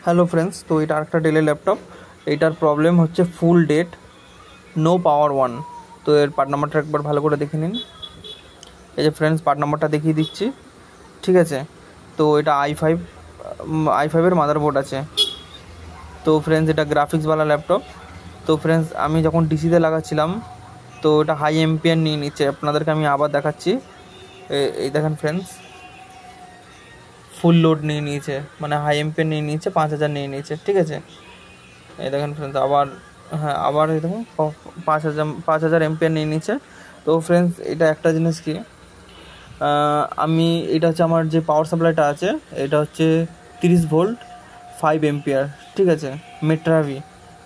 Hello friends, তো এটা আরেকটা ডেলের ল্যাপটপ। এইটার প্রবলেম হচ্ছে ফুল ডেট, নো পাওয়ার ওয়ান। তো এর পার্ট নাম্বারটা একবার ভালো করে দেখে নিন। এই যে ফ্রেন্ডস, পার্ট নাম্বারটা দেখিয়ে দিচ্ছি, ঠিক আছে। তো এটা i5 এর মাদারবোর্ড আছে। তো ফ্রেন্ডস, এটা গ্রাফিক্সওয়ালা ল্যাপটপ। তো ফ্রেন্ডস, আমি যখন ডিসিতে লাগাচ্ছিলাম তো এটা হাই এম্পিয়ার নিয়ে নিচ্ছে। আপনাদেরকে আমি আবার দেখাচ্ছি। এই দেখেন ফ্রেন্ডস, ফুল লোড নিয়ে নিয়েছে, মানে হাই এম্পিয়ার নিয়ে নিয়েছে, 5000 নিয়ে নিয়েছে, ঠিক আছে। এই দেখেন ফ্রেন্ডস, আবার এই দেখুন 5000 এম্পিয়ার নিয়ে নিচ্ছে। তো ফ্রেন্ডস, এটা একটা জিনিস কি, এটা হচ্ছে আমার যে পাওয়ার সাপ্লাইটা আছে, এটা হচ্ছে 30 ভোল্ট 5 এম্পিয়ার, ঠিক আছে। মেট্রাভি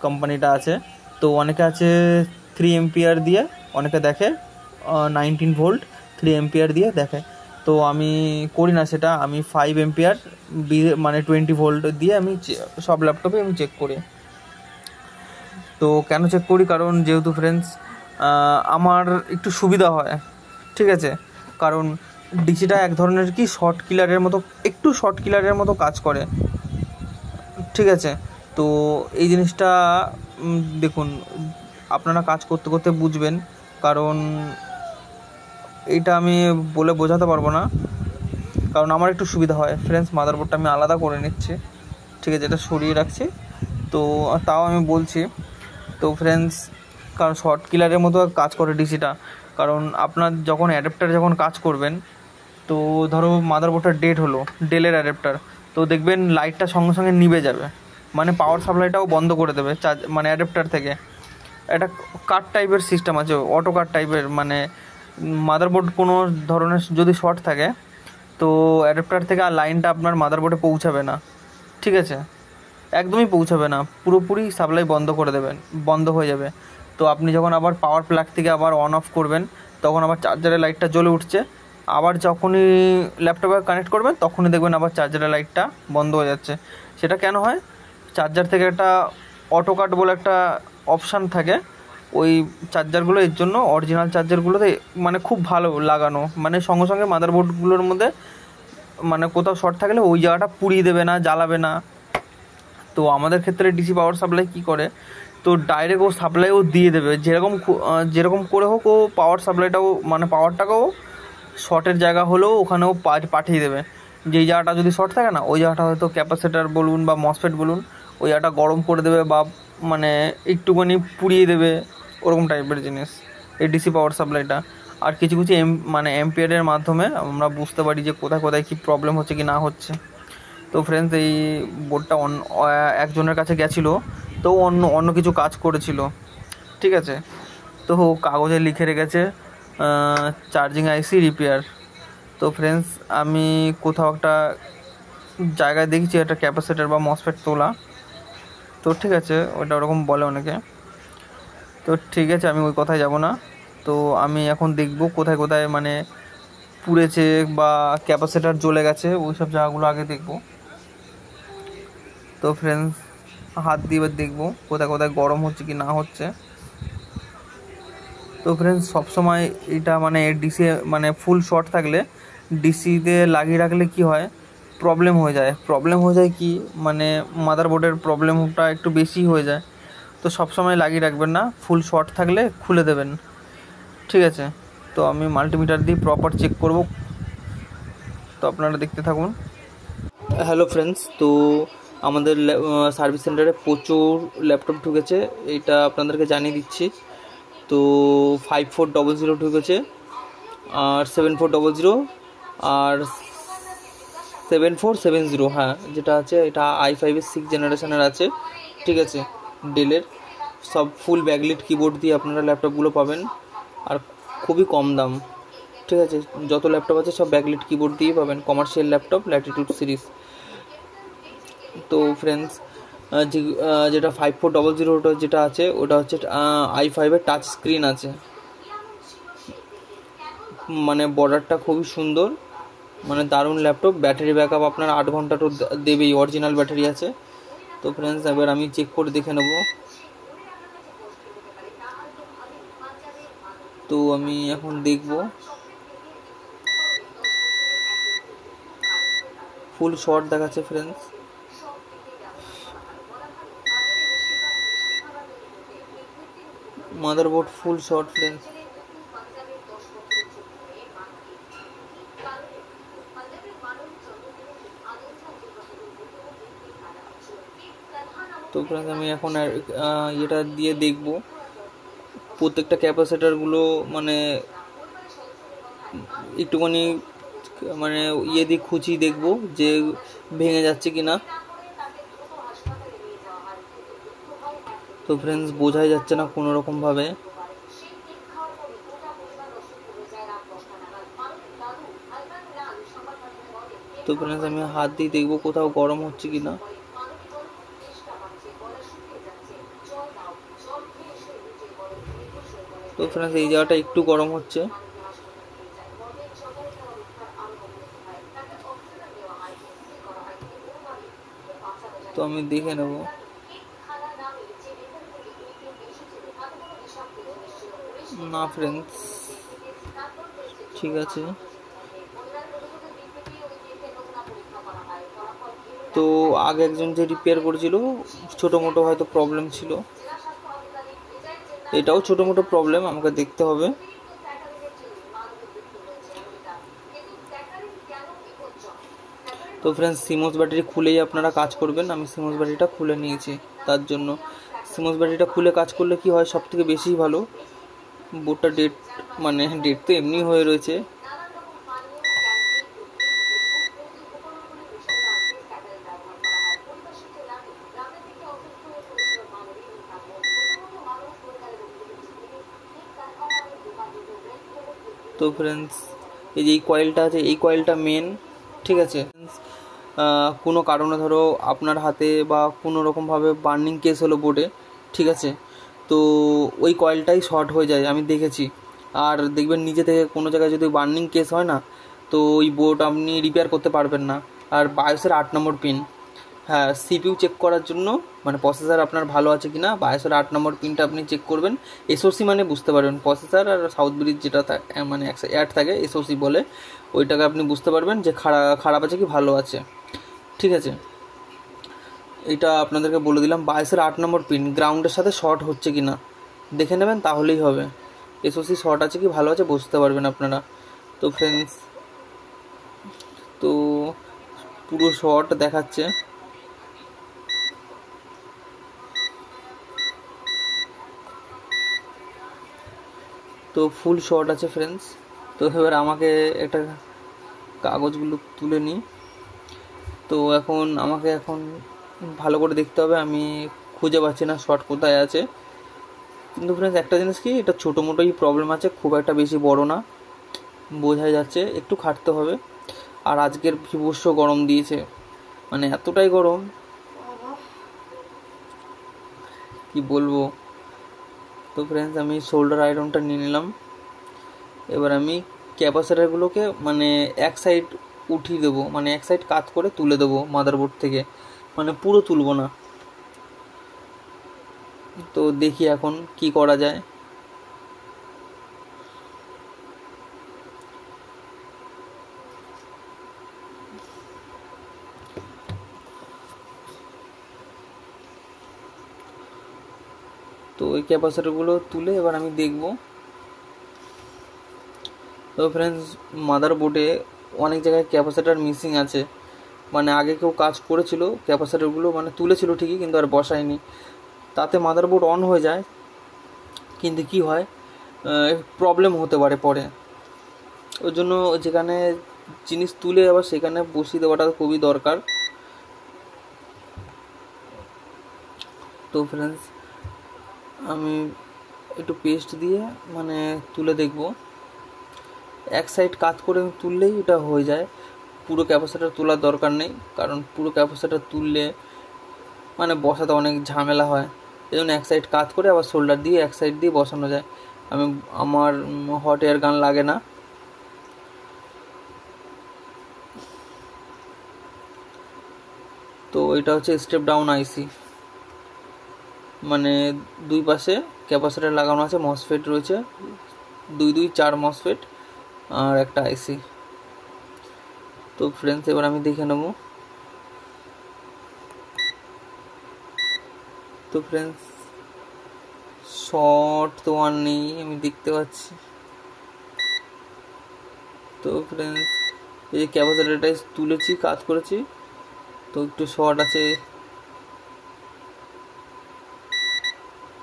কোম্পানিটা আছে। তো অনেকে আছে 3 এম্পিয়ার দিয়ে, অনেকে দেখে 19 ভোল্ট 3 এম্পিয়ার দিয়ে দেখে। তো আমি করি না সেটা, আমি 5 এম্পিয়ার মানে 20 ভোল্ট দিয়ে আমি সব ল্যাপটপে আমি চেক করি। তো কেন চেক করি, কারণ যেহেতু ফ্রেন্ডস আমার একটু সুবিধা হয়, ঠিক আছে। কারণ ডিসিটা এক ধরনের কি শর্ট কিলারের মতো কাজ করে, ঠিক আছে। তো এই জিনিসটা দেখুন, আপনারা কাজ করতে করতে বুঝবেন, কারণ এইটা আমি বলে বোঝাতে পারবো না। কারণ আমার একটু সুবিধা হয় ফ্রেন্ডস, মাদারবোর্ডটা আমি আলাদা করে নিচ্ছি, ঠিক আছে, এটা সরিয়ে রাখছি। তো তাও আমি বলছি। তো ফ্রেন্ডস, কারণ শর্ট কিলারের মতো কাজ করে ডিসিটা। কারণ আপনার যখন অ্যাডাপ্টার যখন কাজ করবেন, তো ধরো মাদারবোর্ডটা ডেড হলো, ডেলের অ্যাডাপ্টার, তো দেখবেন লাইটটা সঙ্গে সঙ্গে নিভে যাবে, মানে পাওয়ার সাপ্লাইটাও বন্ধ করে দেবে মানে অ্যাডাপ্টার থেকে। একটা কাট টাইপের সিস্টেম আছে, অটো কাট টাইপের, মানে মাদারবোর্ড কোনো ধরনের যদি শর্ট থাকে তো অ্যাডাপ্টার থেকে আর লাইনটা আপনার মাদারবোর্ডে পৌঁছাবে না, ঠিক আছে, একদমই পৌঁছাবে না, পুরোপুরি সাপ্লাই বন্ধ হয়ে যাবে। তো আপনি যখন আবার পাওয়ার প্লাগ থেকে আবার অন অফ করবেন, তখন আবার চার্জারের লাইটটা জ্বলে উঠছে। আবার যখনই ল্যাপটপে কানেক্ট করবেন তখনই দেখবেন আবার চার্জারের লাইটটা বন্ধ হয়ে যাচ্ছে। সেটা কেন হয়, চার্জার থেকে একটা অটো কাট বলে একটা অপশান থাকে ওই চার্জারগুলো, এর জন্য অরিজিনাল চার্জারগুলোতে মানে খুব ভালো লাগানো, মানে সঙ্গে সঙ্গে মাদারবোর্ডগুলোর মধ্যে মানে কোথাও শর্ট থাকলে ওই জায়গাটা পুড়িয়ে দেবে না, জ্বালাবে না। তো আমাদের ক্ষেত্রে ডিসি পাওয়ার সাপ্লাই কী করে, তো ডাইরেক্ট ও সাপ্লাইও দিয়ে দেবে, যেরকম করে হোক ও পাওয়ার সাপ্লাইটাও মানে পাওয়ারটাকেও শর্টের জায়গা হলেও ওখানেও পাঠিয়ে দেবে। যেই জায়গাটা যদি শর্ট থাকে না, ওই জায়গাটা হয়তো ক্যাপাসিটার বলুন বা মসফেট বলুন, ওই জায়গাটা গরম করে দেবে বা মানে একটুখানি পুড়িয়ে দেবে, ওরকম টাইপের জিনিস এই ডিসি পাওয়ার সাপ্লাইটা। আর কিছু কিছু এম্পিয়ারের মাধ্যমে আমরা বুঝতে পারি যে কোথায় কোথায় কী প্রবলেম হচ্ছে কি না হচ্ছে। তো ফ্রেন্ডস, এই বোর্ডটা একজনের কাছে গেছিলো, তো অন্য কিছু কাজ করেছিল, ঠিক আছে। তো কাগজে লিখে রেখেছে চার্জিং আইসি রিপেয়ার। তো ফ্রেন্ডস, আমি কোথাও একটা জায়গায় দেখছি একটা ক্যাপাসিটার বা মসফেট তোলা, তো ঠিক আছে, ওটা ওরকম বলে অনেকে। তো ঠিক আছে, আমি ওই কথায় যাব না। তো আমি এখন দেখব কোথায় কোথায় মানে পুড়েছে বা ক্যাপাসিটার জ্বলে গেছে, ওই সব জায়গাগুলো আগে দেখব। তো ফ্রেন্ডস, হাত দিয়ে এবার দেখবো কোথায় কোথায় গরম হচ্ছে কি না হচ্ছে। তো ফ্রেন্ডস, সবসময় এটা মানে ডিসি মানে ফুল শর্ট থাকলে ডিসিতে লাগিয়ে রাখলে কি হয়, প্রবলেম হয়ে যায় কি, মানে মাদারবোর্ডের প্রবলেমটা একটু বেশি হয়ে যায়। তো সবসময় লাগিয়ে রাখবেন না, ফুল শর্ট থাকলে খুলে দেবেন, ঠিক আছে। তো আমি মাল্টিমিটার দিয়ে প্রপার চেক করব, তো আপনারা দেখতে থাকুন। হ্যালো ফ্রেন্ডস, তো আমাদের সার্ভিস সেন্টারে প্রচুর ল্যাপটপ ঢুকেছে, এটা আপনাদেরকে জানিয়ে দিচ্ছি। তো 5400 ঢুকেছে, আর 7400, আর 7470, হ্যাঁ যেটা আছে এটা i5-এর 6 জেনারেশনের আছে, ঠিক আছে, ডেলের। সব ফুল ব্যাকলিট কিবোর্ড দিয়ে আপনারা ল্যাপটপগুলো পাবেন, আর খুবই কম দাম, ঠিক আছে। যত ল্যাপটপ আছে সব ব্যাকলিট কিবোর্ড দিয়ে পাবেন, কমার্শিয়াল ল্যাপটপ ল্যাটিটিউড সিরিজ। তো ফ্রেন্ডস, যেটা 5400 যেটা আছে ওটা হচ্ছে i5-এর টাচ স্ক্রিন আছে, মানে বর্ডারটা খুবই সুন্দর, মানে দারুণ ল্যাপটপ। ব্যাটারি ব্যাকআপ আপনার 8 ঘন্টা তো দেবেই, অরিজিনাল ব্যাটারি আছে। তো ফ্রেন্ডস, এবার আমি চেক করে দেখে নেব। তো আমি এখন দেখব, ফুল শর্ট দেখাচ্ছে ফ্রেন্ডস। মাদারবোর্ড ফুল শর্ট ফ্রেন্ডস। তো ফ্রেন্ডস আমি এখন এটা দিয়ে দেখব প্রত্যেকটা ক্যাপাসিটারগুলো, মানে একটুখানি মানে দিয়ে খুঁচি দেখব যে ভেঙে যাচ্ছে কি না। তো ফ্রেন্ডস বোঝাই যাচ্ছে না কোনো রকমভাবে। তো ফ্রেন্ডস আমি হাত দিয়ে দেখবো কোথাও গরম হচ্ছে কি না। তো ফ্রেন্ডস এই জায়গাটা একটু গরম হচ্ছে। তো আমি দেখে নেব। না ফ্রেন্ডস ঠিক আছে। তো আগে একজন যে রিপেয়ার করেছিল ছোটো মোটো হয়তো প্রবলেম ছিল, এটাও ছোটো মোটো প্রবলেম আমাকে দেখতে হবে। তো ফ্রেন্ডস সিমোস ব্যাটারি খুলেই আপনারা কাজ করবেন। আমি সিমোস ব্যাটারিটা খুলে নিয়েছি, তার জন্য সিমোস ব্যাটারিটা খুলে কাজ করলে কি হয় সব থেকে বেশি ভালো। বোর্ডটা ডেট তো এমনি হয়ে রয়েছে। তো ফ্রেন্ডস এই যে এই কয়েলটা আছে, এই কয়েলটা মেন, ঠিক আছে। কোনো কারণে ধরো আপনার হাতে বা কোনো রকমভাবে বার্নিং কেস হলো বোর্ডে, ঠিক আছে, তো ওই কয়েলটাই শর্ট হয়ে যায়, আমি দেখেছি। আর দেখবেন নিজে থেকে কোনো জায়গায় যদি বার্নিং কেস হয় না, তো ওই বোর্ড আপনি রিপেয়ার করতে পারবেন না। আর বায়োসের 8 নম্বর পিন, হ্যাঁ সিপিইউ চেক করার জন্য, মানে প্রসেসর আপনার ভালো আছে কি না, বায়োসের 8 নম্বর পিনটা আপনি চেক করবেন। এসওসি মানে বুঝতে পারবেন, প্রসেসর আর সাউথ ব্রিজ যেটা মানে অ্যাড থাকে এসওসি বলে, ওইটাকে আপনি বুঝতে পারবেন যে খারাপ আছে কি ভালো আছে, ঠিক আছে। এটা আপনাদেরকে বলে দিলাম। বায়োসের 8 নম্বর পিন গ্রাউন্ডের সাথে শর্ট হচ্ছে কি না দেখে নেবেন, তাহলেই হবে। এসওসি শর্ট আছে কি ভালো আছে বুঝতে পারবেন আপনারা। তো ফ্রেন্ডস তো পুরো শর্ট দেখাচ্ছে। তো ফুল শর্ট আছে ফ্রেন্ডস। তো এবার আমাকে একটা কাগজগুলো তুলে নিই। তো আমাকে এখন ভালো করে দেখতে হবে, আমি খুঁজে পাচ্ছি না শর্ট কোথায় আছে। কিন্তু ফ্রেন্ডস একটা জিনিস কি, এটা ছোটো মোটোই প্রবলেম আছে, খুব একটা বেশি বড় না, বোঝাই যাচ্ছে, একটু খাটতে হবে। আর আজকের বিভৎস গরম দিয়েছে, মানে এতটাই গরম কি বলবো। তো ফ্রেন্ডস আমি শোল্ডার আয়রনটা নিয়ে নিলাম। এবার আমি ক্যাপাসিটারগুলোকে মানে এক সাইড উঠিয়ে দেবো, মানে এক সাইড কাত করে তুলে দেবো মাদারবোর্ড থেকে, মানে পুরো তুলবো না। তো দেখি এখন কি করা যায়। তো ওই ক্যাপাসিটারগুলো তুলে এবার আমি দেখব। তো ফ্রেন্ডস মাদারবোর্ডে অনেক জায়গায় ক্যাপাসিটার মিসিং আছে, মানে আগে কেউ কাজ করেছিল ক্যাপাসিটারগুলো মানে তুলেছিল ঠিকই কিন্তু আর বসায়নি, তাতে মাদারবোর্ড অন হয়ে যায়। কিন্তু কি হয় প্রবলেম হতে পারে পরে, ওই জন্য যেখানে জিনিস তুলে আবার সেখানে বসিয়ে দেওয়াটা খুবই দরকার। তো ফ্রেন্ডস আমি একটু পেস্ট দিয়ে মানে তুলে দেখব, এক সাইড কাত করে তুললেই এটা হয়ে যায়, পুরো ক্যাপাসিটার তোলার দরকার নেই, কারণ পুরো ক্যাপাসিটার তুললে মানে বসাতে অনেক ঝামেলা হয়। এই জন্য এক সাইড কাত করে আবার শোল্ডার দিয়ে এক সাইড দিয়ে বসানো যায়। আমার হট এয়ার গান লাগে না। তো এটা হচ্ছে স্টেপ ডাউন আইসি, মানে দুই পাশে ক্যাপাসিটার লাগানো আছে, মসফেট রয়েছে 4 মসফেট আর একটা আইসি। তো ফ্রেন্ডস এবার আমি দেখে নেব। তো ফ্রেন্ডস শর্ট তো আর নেই, আমি দেখতে পাচ্ছি। তো ফ্রেন্ডস এই যে ক্যাপাসিটারটাই তুলেছি, কাজ করেছি, তো একটু শর্ট আছে।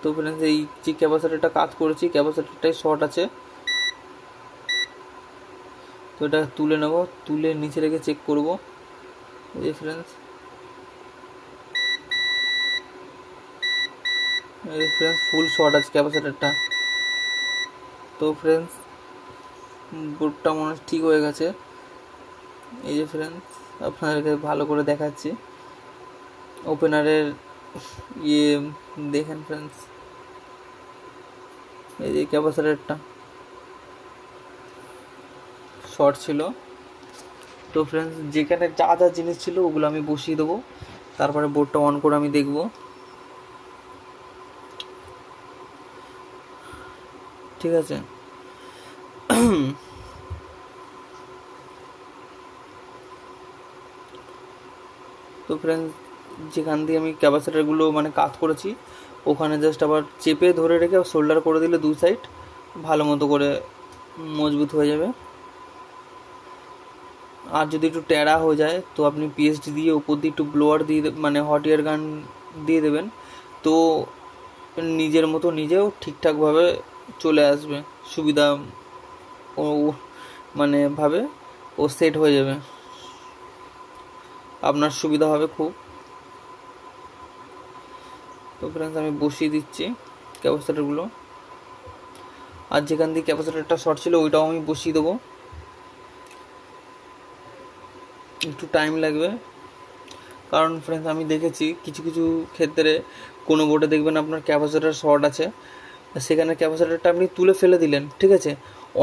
তো ফ্রেন্ডস এই যে ক্যাপাসিটারটা কাজ করেছি, ক্যাপাসিটারটাই শর্ট আছে। তো এটা তুলে নেব, তুলে নিচে রেখে চেক করব। এই যে ফ্রেন্ডস, এই ফ্রেন্ডস ফুল শর্ট আছে ক্যাপাসিটারটা। তো ফ্রেন্ডস বোর্ডটা মনে হয় ঠিক হয়ে গেছে। এই যে ফ্রেন্ডস আপনাদেরকে ভালো করে দেখাচ্ছি ওপেনারের ইয়ে, দেখেন ফ্রেন্ডস এই যে ক্যাপাসিটারটা শর্ট ছিল। তো ফ্রেন্ডস যেখানে যা যা জিনিস ছিল ওগুলো আমি বসিয়ে দেবো, তারপরে বোর্ডটা অন করে আমি দেখব। ঠিক আছে, তো ফ্রেন্ডস যেখান দিয়ে আমি ক্যাপাসিটারগুলো মানে কাজ করেছি ওখানে জাস্ট আবার চেপে ধরে রেখে শোল্ডার করে দিলে দু সাইড ভালো মতো করে মজবুত হয়ে যাবে। আর যদি একটু টেরা হয়ে যায় তো আপনি পিএসডি দিয়ে উপর দিয়ে একটু ব্লোয়ার দিয়ে মানে হট এয়ার গান দিয়ে দেবেন, তো নিজের মতো নিজেও ঠিকঠাকভাবে চলে আসবে, সুবিধা ও মানে ভাবে ও সেট হয়ে যাবে, আপনার সুবিধা হবে খুব। তো ফ্রেন্ডস আমি বসিয়ে দিচ্ছি ক্যাপাসিটারগুলো, আর যেখান দিয়ে ক্যাপাসিটারটা শর্ট ছিল ওইটাও আমি বসিয়ে দেবো। একটু টাইম লাগবে, কারণ ফ্রেন্ডস আমি দেখেছি কিছু কিছু ক্ষেত্রে কোনো বোর্ডে দেখবেন আপনার ক্যাপাসিটার শর্ট আছে, সেখানে ক্যাপাসিটারটা আপনি তুলে ফেলে দিলেন, ঠিক আছে,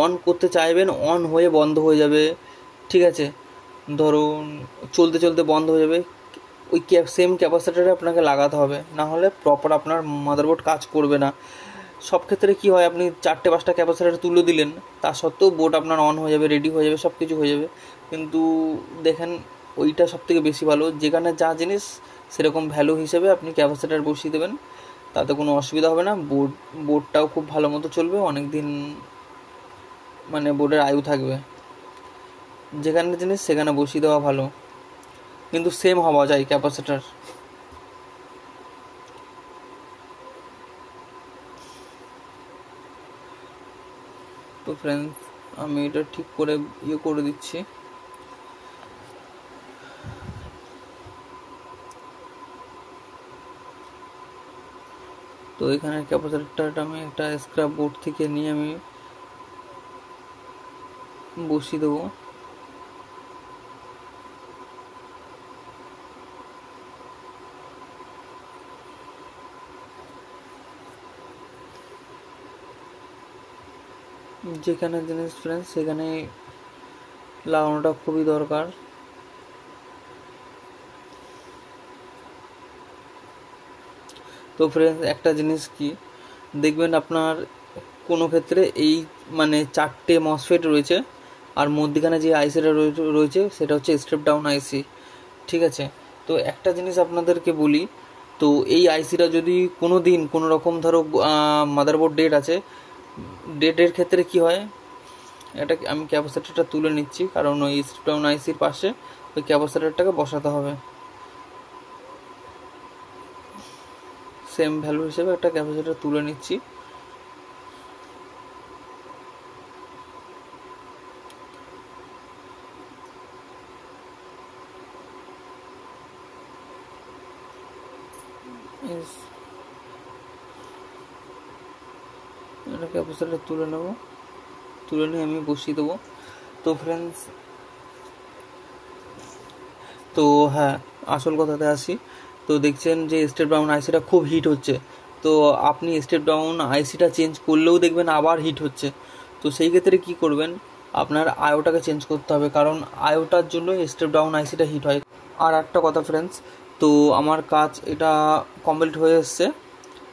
অন করতে চাইবেন অন হয়ে বন্ধ হয়ে যাবে, ঠিক আছে, ধরুন চলতে চলতে বন্ধ হয়ে যাবে, ওই সেম ক্যাপাসিটারে আপনাকে লাগাতে হবে, না হলে প্রপার আপনার মাদারবোর্ড কাজ করবে না। সব ক্ষেত্রে কী হয়, আপনি 4-5টা ক্যাপাসিটার তুলে দিলেন, তা সত্ত্বেও বোর্ড আপনার অন হয়ে যাবে, রেডি হয়ে যাবে, সব কিছু হয়ে যাবে, কিন্তু দেখেন ওইটা সবথেকে বেশি ভালো, যেখানে যা জিনিস সেরকম ভ্যালু হিসেবে আপনি ক্যাপাসিটার বসিয়ে দেবেন, তাতে কোনো অসুবিধা হবে না, বোর্ডটাও খুব ভালো মতো চলবে, অনেক দিন মানে বোর্ডের আয়ু থাকবে। যেখানে জিনিস সেখানে বসিয়ে দেওয়া ভালো, কিন্তু সেম হওয়া যায় ক্যাপাসিটার। তো ফ্রেন্ডস আমি এটা ঠিক করে ইয়ে করে দিচ্ছি। তো এখানে ক্যাপাসিটারটা আমি একটা স্ক্র্যাপ বোর্ড থেকে নিয়ে আমি বসিয়ে দেবো। যেখানে জিনিস ফ্রেন্ডস সেখানে লাগানোটা খুবই দরকার। তো ফ্রেন্ডস একটা জিনিস কি দেখবেন, আপনার কোনো ক্ষেত্রে এই মানে 4টে মসফেট রয়েছে, আর মধ্যখানে যে আইসিটা রয়েছে সেটা হচ্ছে স্টেপ ডাউন আইসি, ঠিক আছে। তো একটা জিনিস আপনাদেরকে বলি, তো এই আইসিটা যদি কোনো দিন কোনো রকম ধরো মাদারবোর্ড ডেট আছে, ডেটের ক্ষেত্রে কি হয়, এটা আমি ক্যাপাসিটারটা তুলে নিচ্ছি, কারণ ওই স্টেপ ডাউন আইসির পাশে ওই ক্যাপাসিটারটাকে বসাতে হবে, সেম ভ্যালু হিসেবে একটা ক্যাপাসিটার তুলে নিচ্ছি। এটা ক্যাপাসিটার তুলে নেব, তুলে নিয়ে আমি বসিয়ে দেবো। তো ফ্রেন্ডস তো হ্যাঁ, আসল কথাতে আসি। তো দেখছেন যে স্টেপ ডাউন আইসিটা খুব হিট হচ্ছে, তো আপনি স্টেপ ডাউন আইসিটা চেঞ্জ করলেও দেখবেন আবার হিট হচ্ছে। তো সেই ক্ষেত্রে কি করবেন, আপনার আয়োটাকে চেঞ্জ করতে হবে, কারণ আয়োটার জন্য স্টেপ ডাউন আইসিটা হিট হয়। আর একটা কথা ফ্রেন্ডস, তো আমার কাজ এটা কমপ্লিট হয়ে এসছে,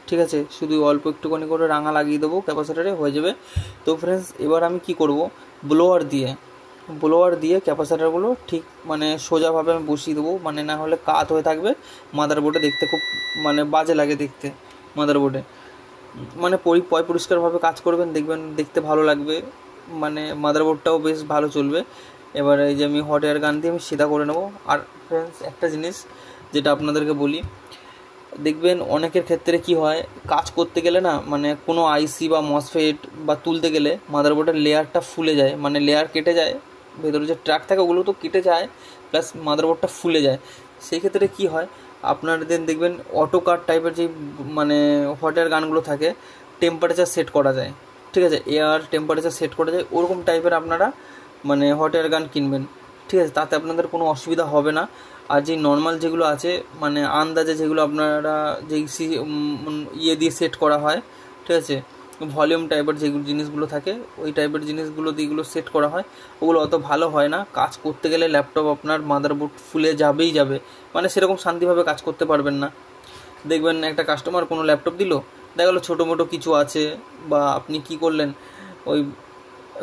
ঠিক আছে, শুধু অল্প একটুখানি করে রাঙা লাগিয়ে দেবো, ক্যাপাসিটারে হয়ে যাবে। তো ফ্রেন্ডস এবার আমি কি করব, ব্লোয়ার দিয়ে ক্যাপাসিটারগুলো ঠিক মানে সোজাভাবে আমি বসিয়ে দেবো, মানে না হলে কাত হয়ে থাকবে, মাদারবোর্ডে দেখতে খুব মানে বাজে লাগে দেখতে মাদারবোর্ডে। মানে পরিষ্কারভাবে কাজ করবেন, দেখবেন দেখতে ভালো লাগবে, মানে মাদারবোর্ডটাও বেশ ভালো চলবে। এবার এই যে আমি হট এয়ার গান দিয়ে আমি সিধা করে নেবো। আর ফ্রেন্ডস একটা জিনিস যেটা আপনাদেরকে বলি, দেখবেন অনেকের ক্ষেত্রে কি হয়, কাজ করতে গেলে না মানে কোনো আইসি বা মসফেট বা তুলতে গেলে মাদারবোর্ডের লেয়ারটা ফুলে যায়, মানে লেয়ার কেটে যায়, ভেতরে যে ট্র্যাক থাকে ওগুলো তো কেটে যায়, প্লাস মাদারবোর্ডটা ফুলে যায়। সেই ক্ষেত্রে কি হয়, আপনাদের দেখবেন অটো কাট টাইপের যে মানে হট এয়ার গানগুলো থাকে, টেম্পারেচার সেট করা যায়, ঠিক আছে, এয়ার টেম্পারেচার সেট করা যায়, ওরকম টাইপের আপনারা মানে হট এয়ার গান কিনবেন, ঠিক আছে, তাতে আপনাদের কোনো অসুবিধা হবে না। আর যে নর্মাল যেগুলো আছে মানে আন্দাজে যেগুলো আপনারা যেই ইয়ে দিয়ে সেট করা হয়, ঠিক আছে, ভলিউম টাইপের যেগুলো জিনিসগুলো থাকে ওই টাইপের জিনিসগুলো দিয়ে এগুলো সেট করা হয়, ওগুলো অত ভালো হয় না। কাজ করতে গেলে ল্যাপটপ আপনার মাদারবোর্ড ফুলে যাবেই যাবে, মানে সেরকম শান্তিভাবে কাজ করতে পারবেন না। দেখবেন একটা কাস্টমার কোনো ল্যাপটপ দিল, দেখা গেলো ছোটো মোটো কিছু আছে, বা আপনি কি করলেন ওই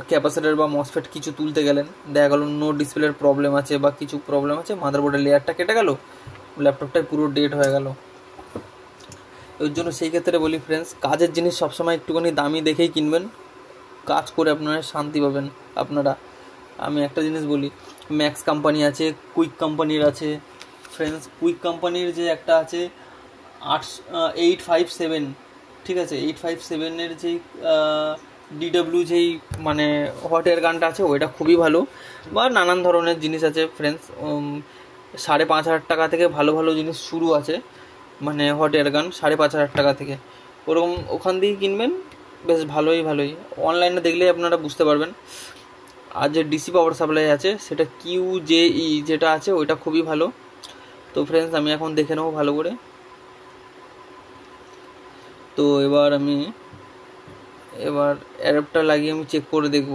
ক্যাপাসিটার বা মসফেট কিছু তুলতে গেলেন, দেখা গেলো নো ডিসপ্লের প্রবলেম আছে বা কিছু প্রবলেম আছে, মাদারবোর্ডের লেয়ারটা কেটে গেল, ল্যাপটপটাই পুরো ডেড হয়ে গেল। ওই জন্য সেই ক্ষেত্রে বলি ফ্রেন্ডস, কাজের জিনিস সবসময় একটুখানি দামি দেখেই কিনবেন, কাজ করে আপনারা শান্তি পাবেন আপনারা। আমি একটা জিনিস বলি, ম্যাক্স কোম্পানি আছে, কুইক কোম্পানির আছে ফ্রেন্ডস। কুইক কোম্পানির যে একটা আছে 857, ঠিক আছে, 857-এর যেই ডিডব্লিউ যেই মানে হট এয়ার গানটা আছে ওইটা খুবই ভালো, বা নানান ধরনের জিনিস আছে ফ্রেন্ডস। 5,500 টাকা থেকে ভালো ভালো জিনিস শুরু আছে, মানে হট এয়ার গান 5,500 টাকা থেকে, ওরকম ওখান দিয়েই কিনবেন, বেশ ভালোই। অনলাইনে দেখলেই আপনারা বুঝতে পারবেন। আর যে ডিসি পাওয়ার সাপ্লাই আছে সেটা QJE যেটা আছে ওইটা খুবই ভালো। তো ফ্রেন্ডস আমি এখন দেখে নেবো ভালো করে। তো এবার অ্যাডাপ্টার লাগিয়ে আমি চেক করে দেখব,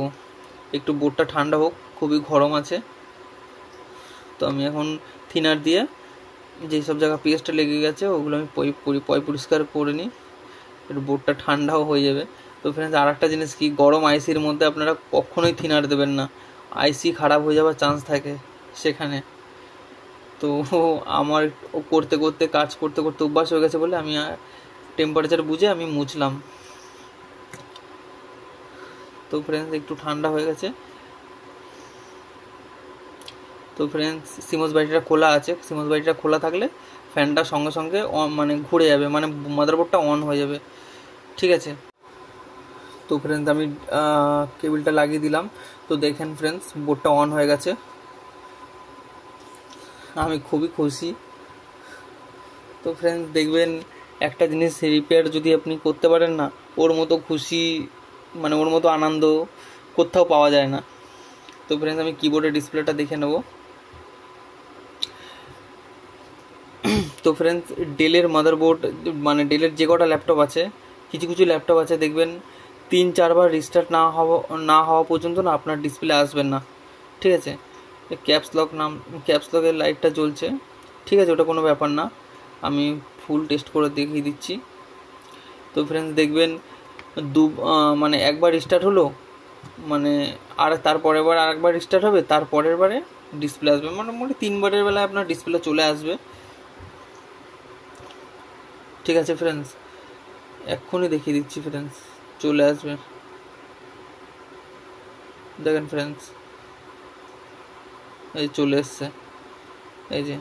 একটু বোর্ডটা ঠান্ডা হোক, খুবই গরম আছে। তো আমি এখন থিনার দিয়ে যেই সব জায়গা পেস্টটা লেগে গেছে ওগুলো আমি পরিষ্কার করে নিই, একটু বোর্ডটা ঠান্ডাও হয়ে যাবে। তো ফ্রেন্ডস আর একটা জিনিস কি, গরম আইসির মধ্যে আপনারা কখনোই থিনার দেবেন না, আইসি খারাপ হয়ে যাওয়ার চান্স থাকে সেখানে। তো আমার কাজ করতে করতে অভ্যাস হয়ে গেছে বলে আমি টেম্পারেচার বুঝে আমি মুছলাম। তো ফ্রেন্ডস একটু ঠান্ডা হয়ে গেছে। তো ফ্রেন্ডস সিমোস ব্যাটারিটা খোলা আছে, সিমোস ব্যাটারিটা খোলা থাকলে ফ্যানটা সঙ্গে সঙ্গে মানে ঘুরে যাবে, মানে মাদারবোর্ডটা অন হয়ে যাবে, ঠিক আছে। তো ফ্রেন্ডস আমি কেবলটা লাগিয়ে দিলাম, তো দেখেন ফ্রেন্ডস বোর্ডটা অন হয়ে গেছে, আমি খুবই খুশি। তো ফ্রেন্ডস দেখবেন একটা জিনিস রিপেয়ার যদি আপনি করতে পারেন না, ওর মতো খুশি মানে ওর মতো আনন্দ কোথাও পাওয়া যায় না। তো ফ্রেন্ডস আমি কিবোর্ডের ডিসপ্লেটা দেখে নেব। তো ফ্রেন্ডস ডেলের মাদারবোর্ড মানে ডেলের যে কটা ল্যাপটপ আছে, কিছু ল্যাপটপ আছে দেখবেন 3-4 বার রিস্টার্ট না হওয়া পর্যন্ত না আপনার ডিসপ্লে আসবেন না, ঠিক আছে। ক্যাপস লকের লাইটটা জ্বলছে, ঠিক আছে, ওটা কোনো ব্যাপার না, আমি ফুল টেস্ট করে দেখিয়ে দিচ্ছি। তো ফ্রেন্ডস দেখবেন মানে একবার রিস্টার্ট হলো, মানে আর তারপরের বার আরেকবার রিস্টার্ট হবে, তারপরের বারে ডিসপ্লে আসবে, মোটামুটি 3বারের বেলায় আপনার ডিসপ্লে চলে আসবে, ঠিক আছে ফ্রেন্ডস। এক্ষুনি দেখিয়ে দিচ্ছি ফ্রেন্ডস, চলে আসবে, দেখেন ফ্রেন্ডস এই চলে এসছে, এই যে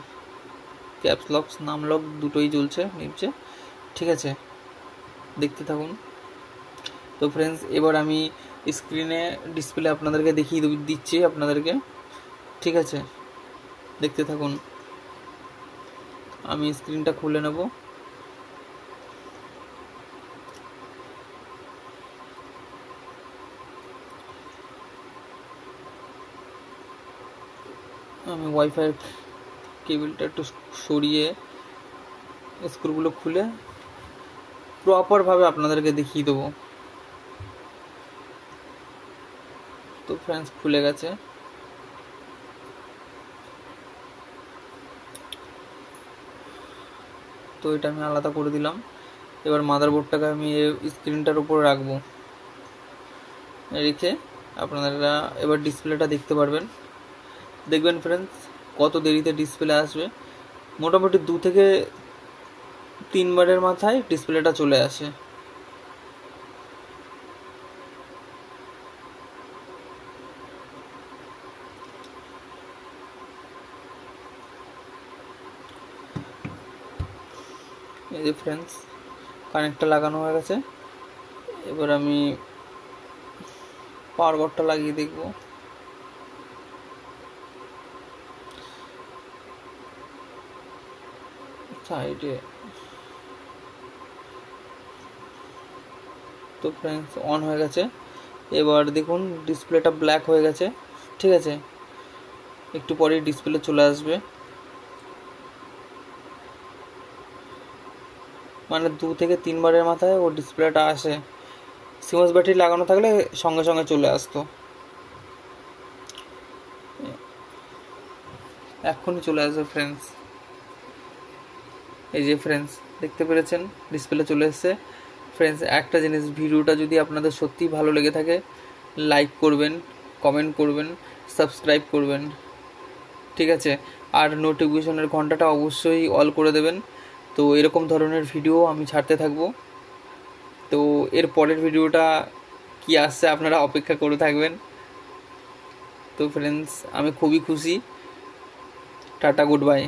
ক্যাপস লক নাম লক দুটোই জ্বলছে নিচে, ঠিক আছে, দেখতে থাকুন। তো ফ্রেন্ডস এবার আমি স্ক্রিনে ডিসপ্লে আপনাদেরকে দেখিয়ে দিচ্ছি আপনাদেরকে, ঠিক আছে, দেখতে থাকুন। আমি স্ক্রিনটা খুলে নেব। আমি ওয়াইফাই কেবলটা একটু সরিয়ে স্ক্রুগুলো খুলে প্রপারভাবে আপনাদেরকে দেখিয়ে দেবো। তো ফ্রেন্ডস খুলে গেছে, তো এটা আমি আলাদা করে দিলাম। এবার মাদারবোর্ডটাকে আমি স্ক্রিনটার উপর রাখবো, রেখে আপনারা এবার ডিসপ্লেটা দেখতে পারবেন। দেখবেন ফ্রেন্ডস কত দেরিতে ডিসপ্লে আসবে, মোটামুটি 2 থেকে 3 বারের মাথায় ডিসপ্লেটা চলে আসে, এই যে ফ্রেন্ডস কানেক্টটা লাগানো হয়ে গেছে। এবার আমি পাওয়ার কর্ডটা লাগিয়ে দেখব। সাইডে তো ফ্রেন্ডস অন হয়ে গেছে। এবার দেখুন ডিসপ্লেটা ব্ল্যাক হয়ে গেছে, ঠিক আছে। একটু পরেই ডিসপ্লে চলে আসবে, মানে 2 থেকে 3 বারের মাথায় ও ডিসপ্লেটা আসে। সিমস ব্যাটারি লাগানো থাকলে সঙ্গে সঙ্গে চলে আসতো, এক্ষুনি চলে আসবে ফ্রেন্ডস। এই যে ফ্রেন্ডস দেখতে পেরেছেন ডিসপ্লে চলে এসছে। ফ্রেন্ডস একটা জিনিস, ভিডিওটা যদি আপনাদের সত্যিই ভালো লেগে থাকে লাইক করবেন, কমেন্ট করবেন, সাবস্ক্রাইব করবেন, ঠিক আছে। আর নোটিফিকেশনের ঘন্টাটা অবশ্যই অল করে দেবেন। তো এরকম ধরনের ভিডিও আমি ছাড়তে থাকবো। তো এর পরের ভিডিওটা কি আসছে আপনারা অপেক্ষা করে থাকবেন। তো ফ্রেন্ডস আমি খুবই খুশি। Tata, good bye.